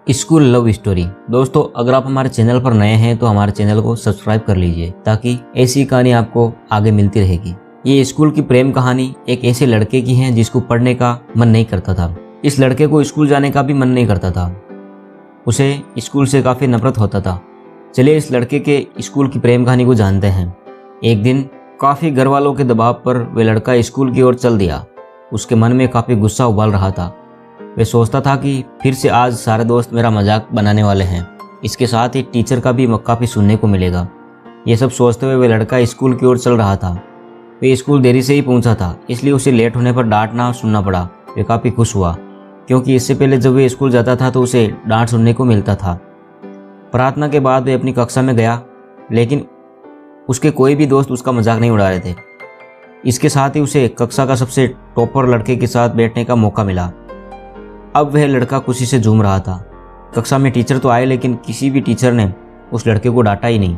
School love story. दोस्तों, अगर आप हमारे चैनल पर नए हैं तो हमारे चैनल को सब्सक्राइब कर लीजिए ताकि ऐसी कहानी आपको आगे मिलती रहेगी। ये स्कूल की प्रेम कहानी एक ऐसे लड़के की है जिसको पढ़ने का मन नहीं करता था। इस लड़के को स्कूल जाने का भी मन नहीं करता था। उसे स्कूल से काफी नफरत होता था। चलिए इस लड़के के स्कूल की प्रेम कहानी को जानते हैं। एक दिन काफी घर वालों के दबाव पर वह लड़का स्कूल की ओर चल दिया। उसके मन में काफी गुस्सा उबाल रहा था। वह सोचता था कि फिर से आज सारे दोस्त मेरा मजाक बनाने वाले हैं। इसके साथ ही टीचर का भी काफी सुनने को मिलेगा। ये सब सोचते हुए वह लड़का स्कूल की ओर चल रहा था। वह स्कूल देरी से ही पहुंचा था, इसलिए उसे लेट होने पर डांटना सुनना पड़ा। वह काफी खुश हुआ क्योंकि इससे पहले जब वह स्कूल जाता था तो उसे डांट सुनने को मिलता था। प्रार्थना के बाद वह अपनी कक्षा में गया, लेकिन उसके कोई भी दोस्त उसका मजाक नहीं उड़ा रहे थे। इसके साथ ही उसे कक्षा का सबसे टॉपर लड़के के साथ बैठने का मौका मिला। अब वह लड़का खुशी से झूम रहा था। कक्षा में टीचर तो आए, लेकिन किसी भी टीचर ने उस लड़के को डांटा ही नहीं।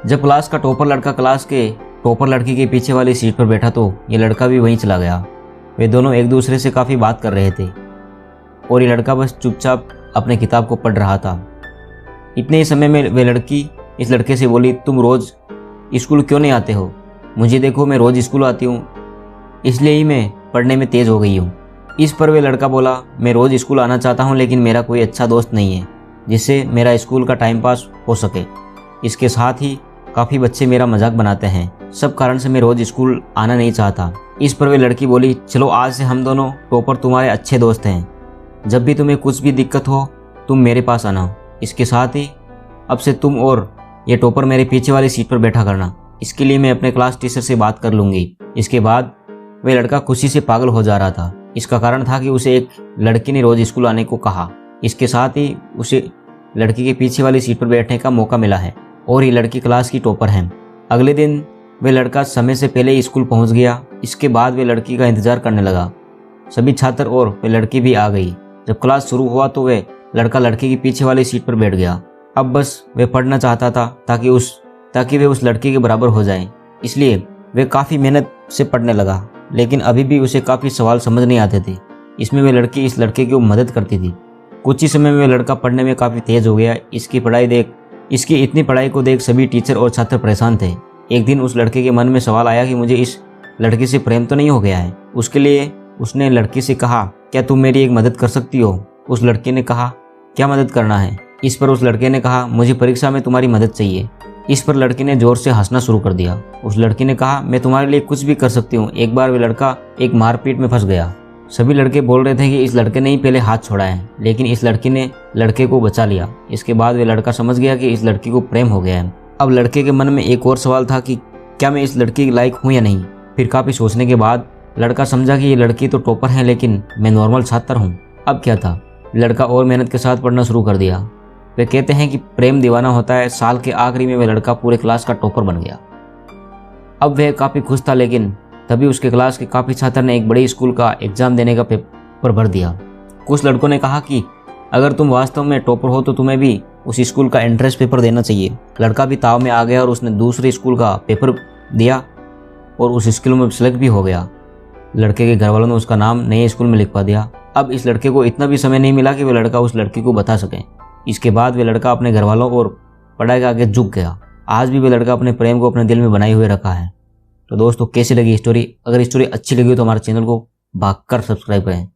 जब क्लास का टॉपर लड़का क्लास के टॉपर लड़की के पीछे वाली सीट पर बैठा तो ये लड़का भी वहीं चला गया। वे दोनों एक दूसरे से काफ़ी बात कर रहे थे और ये लड़का बस चुपचाप अपने किताब को पढ़ रहा था। इतने ही समय में वे लड़की इस लड़के से बोली, तुम रोज़ स्कूल क्यों नहीं आते हो? मुझे देखो, मैं रोज़ स्कूल आती हूँ, इसलिए ही मैं पढ़ने में तेज़ हो गई हूँ। इस पर वे लड़का बोला, मैं रोज़ स्कूल आना चाहता हूँ, लेकिन मेरा कोई अच्छा दोस्त नहीं है जिससे मेरा स्कूल का टाइम पास हो सके। इसके साथ ही काफ़ी बच्चे मेरा मजाक बनाते हैं। सब कारण से मैं रोज़ स्कूल आना नहीं चाहता। इस पर वे लड़की बोली, चलो आज से हम दोनों टॉपर तुम्हारे अच्छे दोस्त हैं। जब भी तुम्हें कुछ भी दिक्कत हो तुम मेरे पास आना। इसके साथ ही अब से तुम और ये टॉपर मेरे पीछे वाली सीट पर बैठा करना। इसके लिए मैं अपने क्लास टीचर से बात कर लूँगी। इसके बाद वह लड़का खुशी से पागल हो जा रहा था। इसका कारण था कि उसे एक लड़की ने रोज स्कूल आने को कहा। इसके साथ ही उसे लड़की के पीछे वाली सीट पर बैठने का मौका मिला है और ये लड़की क्लास की टॉपर है। अगले दिन वह लड़का समय से पहले ही स्कूल पहुंच गया। इसके बाद वह लड़की का इंतजार करने लगा। सभी छात्र और वह लड़की भी आ गई। जब क्लास शुरू हुआ तो वह लड़का लड़की की पीछे वाली सीट पर बैठ गया। अब बस वह पढ़ना चाहता था ताकि वह उस लड़की के बराबर हो जाए। इसलिए वह काफ़ी मेहनत से पढ़ने लगा, लेकिन अभी भी उसे काफ़ी सवाल समझ नहीं आते थे। इसमें वह लड़की इस लड़के की मदद करती थी। कुछ ही समय में वह लड़का पढ़ने में काफ़ी तेज़ हो गया। इसकी इतनी पढ़ाई को देख सभी टीचर और छात्र परेशान थे। एक दिन उस लड़के के मन में सवाल आया कि मुझे इस लड़की से प्रेम तो नहीं हो गया है। उसके लिए उसने लड़की से कहा, क्या तुम मेरी एक मदद कर सकती हो? उस लड़की ने कहा, क्या मदद करना है? इस पर उस लड़के ने कहा, मुझे परीक्षा में तुम्हारी मदद चाहिए। इस पर लड़की ने जोर से हंसना शुरू कर दिया। उस लड़की ने कहा, मैं तुम्हारे लिए कुछ भी कर सकती हूँ। एक बार वह लड़का एक मारपीट में फंस गया। सभी लड़के बोल रहे थे कि इस लड़के ने ही पहले हाथ छोड़ा है, लेकिन इस लड़की ने लड़के को बचा लिया। इसके बाद वह लड़का समझ गया कि इस लड़की को प्रेम हो गया है। अब लड़के के मन में एक और सवाल था कि क्या मैं इस लड़की के लायक हूँ या नहीं। फिर काफ़ी सोचने के बाद लड़का समझा कि ये लड़की तो टॉपर है, लेकिन मैं नॉर्मल छात्र हूँ। अब क्या था, लड़का और मेहनत के साथ पढ़ना शुरू कर दिया। वे कहते हैं कि प्रेम दीवाना होता है। साल के आखिरी में वह लड़का पूरे क्लास का टॉपर बन गया। अब वह काफ़ी खुश था, लेकिन तभी उसके क्लास के काफ़ी छात्र ने एक बड़े स्कूल का एग्जाम देने का पेपर भर दिया। कुछ लड़कों ने कहा कि अगर तुम वास्तव में टॉपर हो तो तुम्हें भी उस स्कूल का एंट्रेंस पेपर देना चाहिए। लड़का भी ताव में आ गया और उसने दूसरे स्कूल का पेपर दिया और उस स्कूल में सेलेक्ट भी हो गया। लड़के के घर वालों ने उसका नाम नए स्कूल में लिखवा दिया। अब इस लड़के को इतना भी समय नहीं मिला कि वह लड़का उस लड़की को बता सके। इसके बाद वह लड़का अपने घर वालों और पढ़ाई के आगे झुक गया। आज भी वह लड़का अपने प्रेम को अपने दिल में बनाए हुए रखा है। तो दोस्तों, कैसी लगी स्टोरी? अगर स्टोरी अच्छी लगी हो तो हमारे चैनल को भागकर सब्सक्राइब करें।